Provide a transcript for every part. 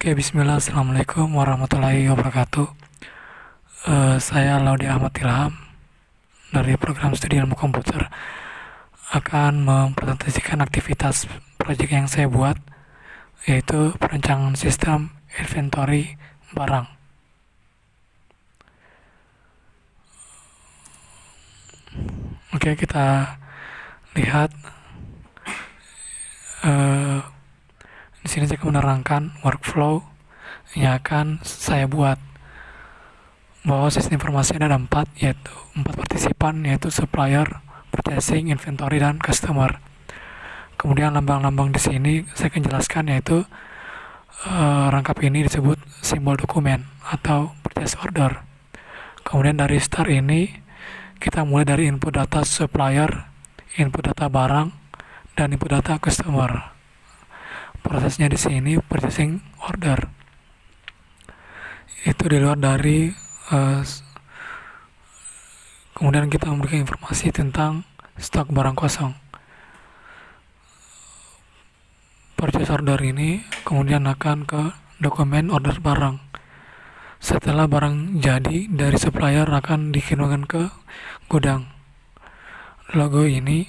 Oke, bismillah, assalamualaikum warahmatullahi wabarakatuh. Saya Laude Ahmad Ilham dari program studi ilmu komputer akan mempresentasikan aktivitas proyek yang saya buat, yaitu perancangan sistem inventory barang. Oke, kita lihat. Di sini saya akan menerangkan workflow yang akan saya buat, bahwa sistem informasi ada 4, yaitu 4 partisipan, yaitu supplier, purchasing, inventory, dan customer. Kemudian lambang-lambang di sini saya akan jelaskan, yaitu rangkap ini disebut simbol dokumen atau purchase order. Kemudian dari start ini kita mulai dari input data supplier, input data barang, dan input data customer. Prosesnya di sini purchasing order. Itu di luar dari kemudian kita memberikan informasi tentang stok barang kosong. Purchase order ini kemudian akan ke dokumen order barang. Setelah barang jadi dari supplier akan dikirimkan ke gudang. Logo ini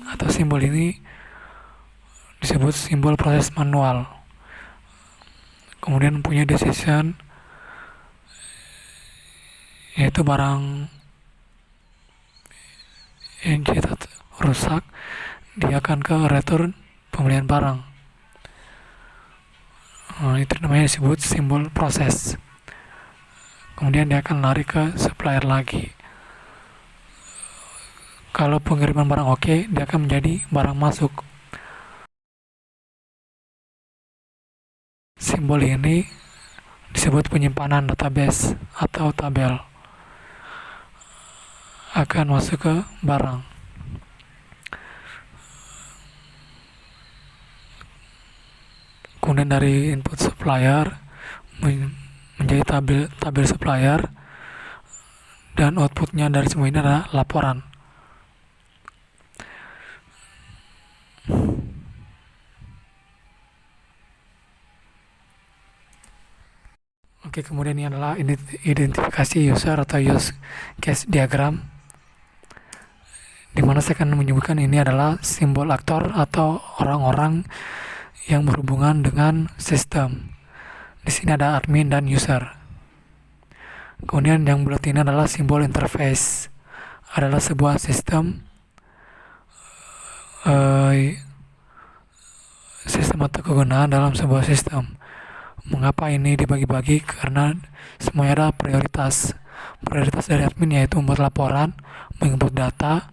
atau simbol ini disebut simbol proses manual. Kemudian punya decision, yaitu barang yang kita rusak, dia akan ke return pembelian barang. Itu namanya disebut simbol proses. Kemudian dia akan lari ke supplier lagi. Kalau pengiriman barang oke, dia akan menjadi barang masuk. Simbol ini disebut penyimpanan database atau tabel. Akan masuk ke barang. Kemudian dari input supplier menjadi tabel supplier, dan outputnya dari semua ini adalah laporan. Oke, kemudian ini adalah identifikasi user atau use case diagram, di mana saya akan menyebutkan ini adalah simbol aktor atau orang-orang yang berhubungan dengan sistem. Di sini ada admin dan user. Kemudian yang bulat ini adalah simbol interface, adalah sebuah sistem atau kegunaan dalam sebuah sistem. Mengapa ini dibagi-bagi? Karena semuanya ada prioritas. Prioritas dari admin yaitu membuat laporan, menginput data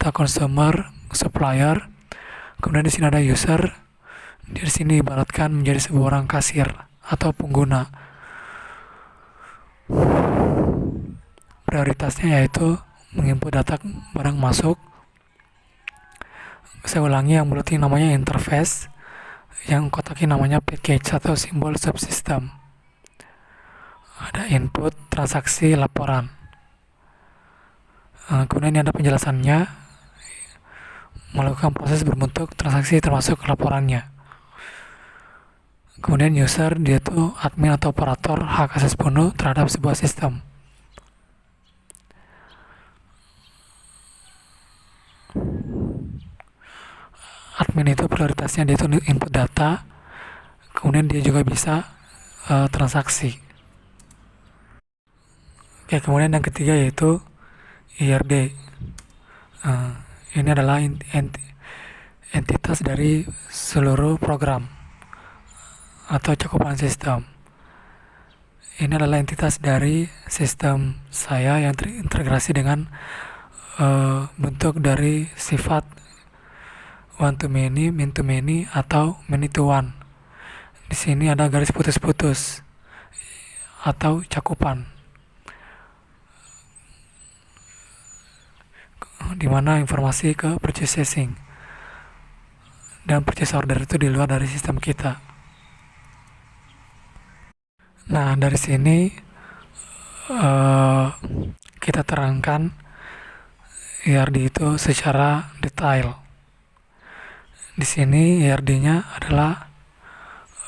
consumer, supplier. Kemudian di sini ada user. Di sini ibaratkan menjadi sebuah orang kasir atau pengguna. Prioritasnya yaitu menginput data barang masuk. Saya ulangi, yang bulat ini namanya interface, yang kotak ini namanya package atau simbol subsystem. Ada input, transaksi, laporan. Kemudian ini ada penjelasannya, melakukan proses berbentuk transaksi termasuk laporannya. Kemudian user, dia tuh admin atau operator hak asas penuh terhadap sebuah sistem. Admin itu prioritasnya dia itu input data, kemudian dia juga bisa transaksi. Oke, kemudian yang ketiga yaitu IRD. Ini adalah entitas dari seluruh program atau cakupan sistem. Ini adalah entitas dari sistem saya yang terintegrasi dengan bentuk dari sifat one to many, min to many, atau many to one. Di sini ada garis putus-putus atau cakupan, di mana informasi ke purchasing, dan purchase order itu di luar dari sistem kita. Nah, dari sini kita terangkan IRD itu secara detail. Di sini IRD-nya adalah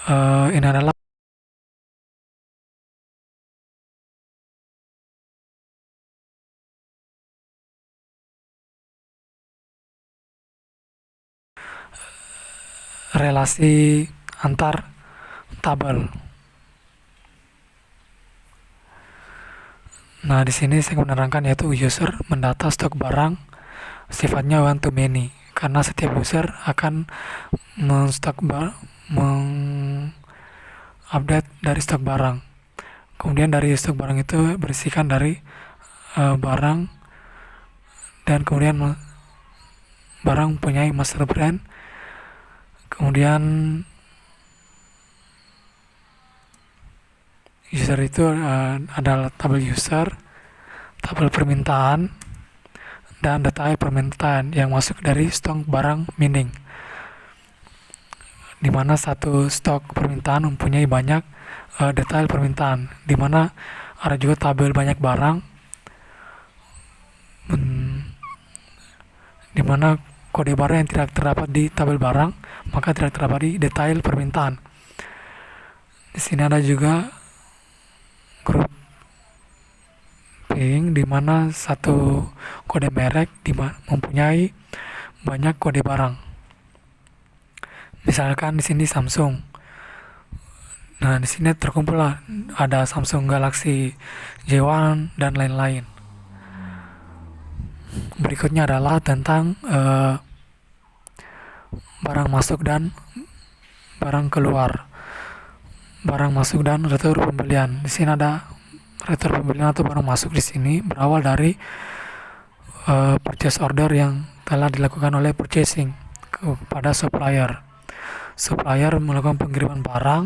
Ini adalah relasi antar tabel. Nah, di sini saya menerangkan yaitu user mendata stok barang sifatnya one to many karena setiap user akan mengupdate dari stok barang. Kemudian dari stok barang itu berisikan dari barang, dan kemudian barang mempunyai master brand. Kemudian user itu adalah tabel user, tabel permintaan, dan detail permintaan yang masuk dari stok barang mining, di mana satu stok permintaan mempunyai banyak detail permintaan, di mana ada juga tabel banyak barang, di mana kode barang yang tidak terdapat di tabel barang maka tidak terdapat di detail permintaan. Di sini ada juga grouping di mana satu kode merek mempunyai banyak kode barang. Misalkan di sini Samsung. Nah, di sini terkumpul ada Samsung Galaxy J1 dan lain-lain. Berikutnya adalah tentang barang masuk dan barang keluar. Barang masuk dan retur pembelian. Di sini ada retur pembelian atau barang masuk di sini berawal dari purchase order yang telah dilakukan oleh purchasing kepada supplier. Supplier melakukan pengiriman barang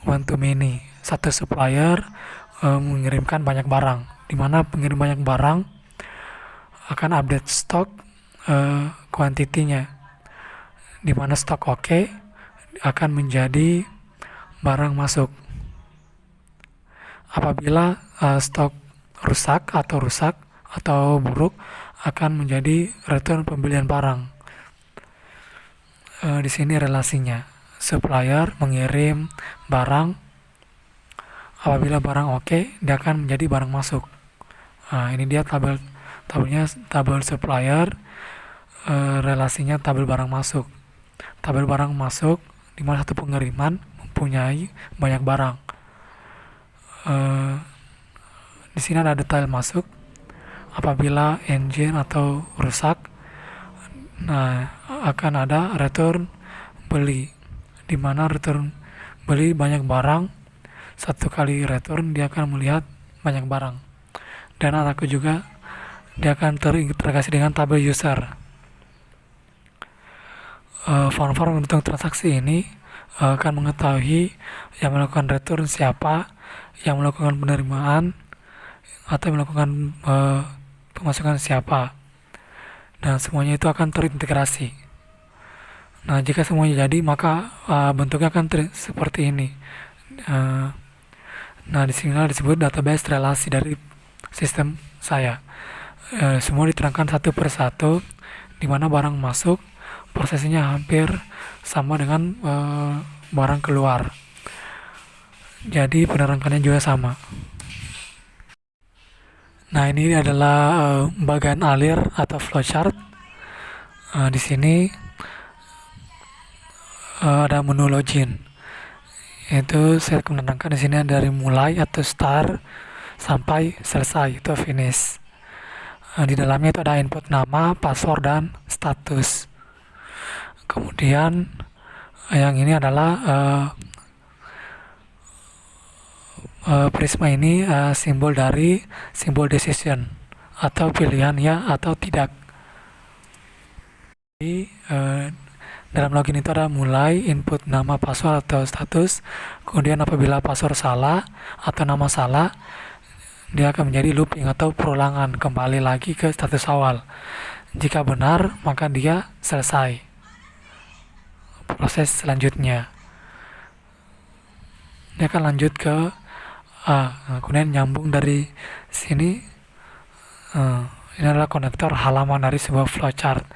one to many. Satu supplier mengirimkan banyak barang, di mana pengirim banyak barang akan update stok kuantitinya, di mana stok oke akan menjadi barang masuk. Apabila stok rusak atau buruk akan menjadi return pembelian barang. Di sini relasinya, supplier mengirim barang, apabila barang oke dia akan menjadi barang masuk. Ini dia tabel supplier, relasinya tabel barang masuk. Tabel barang masuk di mana satu pengiriman mempunyai banyak barang. Di sini ada detail masuk. Apabila engine atau rusak, nah akan ada return beli, di mana return beli banyak barang. Satu kali return dia akan melihat banyak barang. Dan aku juga dia akan terintegrasi dengan tabel user. Form-form untuk transaksi ini akan mengetahui yang melakukan return siapa, yang melakukan penerimaan, atau melakukan pemasukan siapa, dan semuanya itu akan terintegrasi. Nah, jika semuanya jadi maka bentuknya akan seperti ini. Nah, disinilah disebut database relasi dari sistem saya. Semua diterangkan satu persatu, di mana barang masuk prosesnya hampir sama dengan barang keluar. Jadi penerangkannya juga sama. Nah, ini adalah bagian alir atau flowchart. Di sini ada menu login. Itu saya menerangkan di sini dari mulai atau start sampai selesai itu finish. Di dalamnya itu ada input nama, password, dan status. Kemudian yang ini adalah prisma ini simbol dari simbol decision atau pilihan ya atau tidak. Jadi dalam login itu ada mulai, input nama, password atau status. Kemudian apabila password salah atau nama salah, dia akan menjadi looping atau perulangan kembali lagi ke status awal. Jika benar maka dia selesai proses selanjutnya. Dia akan lanjut ke kemudian nyambung dari sini. Ini adalah konektor halaman dari sebuah flowchart.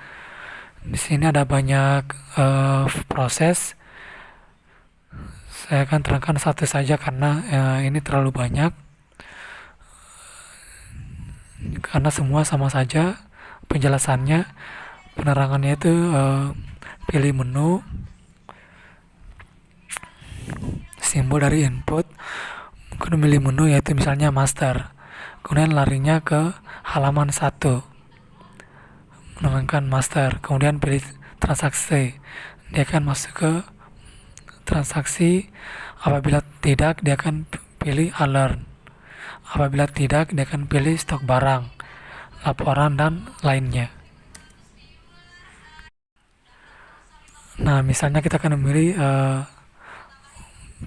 Di sini ada banyak proses Saya akan terangkan satu saja karena ini terlalu banyak, karena semua sama saja penjelasannya. Penerangannya itu pilih menu, simbol dari input, kemudian pilih menu yaitu misalnya master, kemudian larinya ke halaman 1, menekankan master, kemudian pilih transaksi, dia akan masuk ke transaksi. Apabila tidak, dia akan pilih alert. Apabila tidak, dia akan pilih stok barang, laporan, dan lainnya. Nah, misalnya kita akan memilih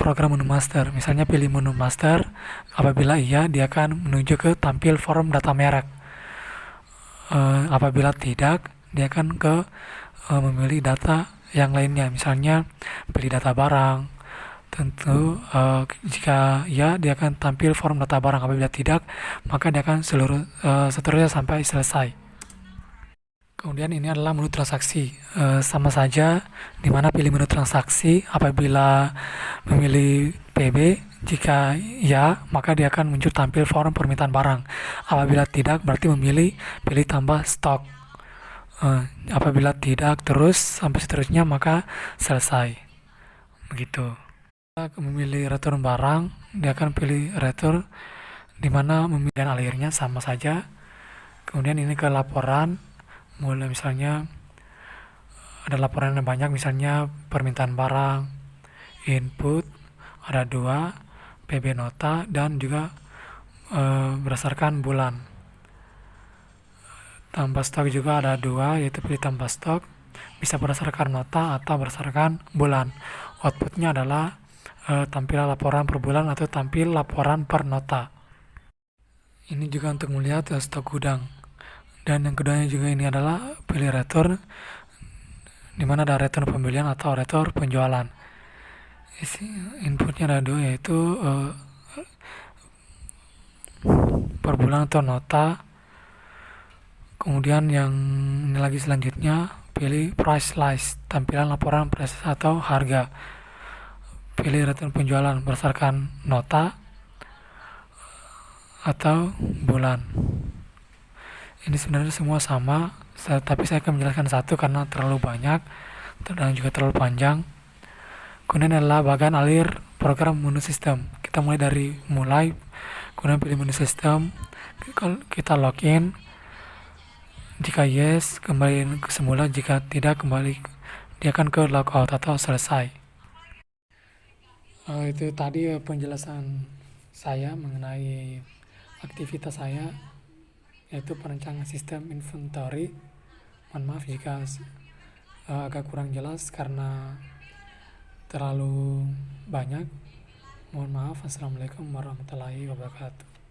program menu master. Misalnya pilih menu master. Apabila iya, dia akan menuju ke tampil form data merek. Apabila tidak, dia akan ke memilih data yang lainnya. Misalnya pilih data barang. Tentu jika ya, dia akan tampil form data barang. Apabila tidak, maka dia akan seterusnya sampai selesai. Kemudian ini adalah menu transaksi. Sama saja, dimana pilih menu transaksi apabila memilih PB. Jika ya, maka dia akan muncul tampil form permintaan barang. Apabila tidak, berarti pilih tambah stok. Apabila tidak terus sampai seterusnya, maka selesai. Begitu. Kita memilih return barang, dia akan pilih return, dimana memilih alirnya sama saja. Kemudian ini ke laporan, mulai misalnya ada laporan yang banyak, misalnya permintaan barang, input ada 2, PB nota, dan juga berdasarkan bulan. Tambah stok juga ada 2, yaitu pilih tambah stok, bisa berdasarkan nota atau berdasarkan bulan. Outputnya adalah tampilan laporan per bulan atau tampil laporan per nota. Ini juga untuk melihat stok gudang. Dan yang keduanya juga ini adalah pilih return, dimana ada return pembelian atau return penjualan. Inputnya ada 2, yaitu per bulan atau nota. Kemudian yang ini lagi selanjutnya, pilih price list, tampilan laporan price atau harga. Pilih return penjualan berdasarkan nota atau bulan. Ini sebenarnya semua sama, tapi saya akan menjelaskan satu karena terlalu banyak dan juga terlalu panjang. Kemudian adalah bagian alir program menu sistem. Kita mulai, kemudian pilih menu sistem, kita login. Jika yes, kembali ke semula. Jika tidak, kembali dia akan ke logout atau selesai. Itu tadi penjelasan saya mengenai aktivitas saya, yaitu perencanaan sistem inventory. Mohon maaf jika agak kurang jelas karena terlalu banyak. Mohon maaf. Assalamualaikum warahmatullahi wabarakatuh.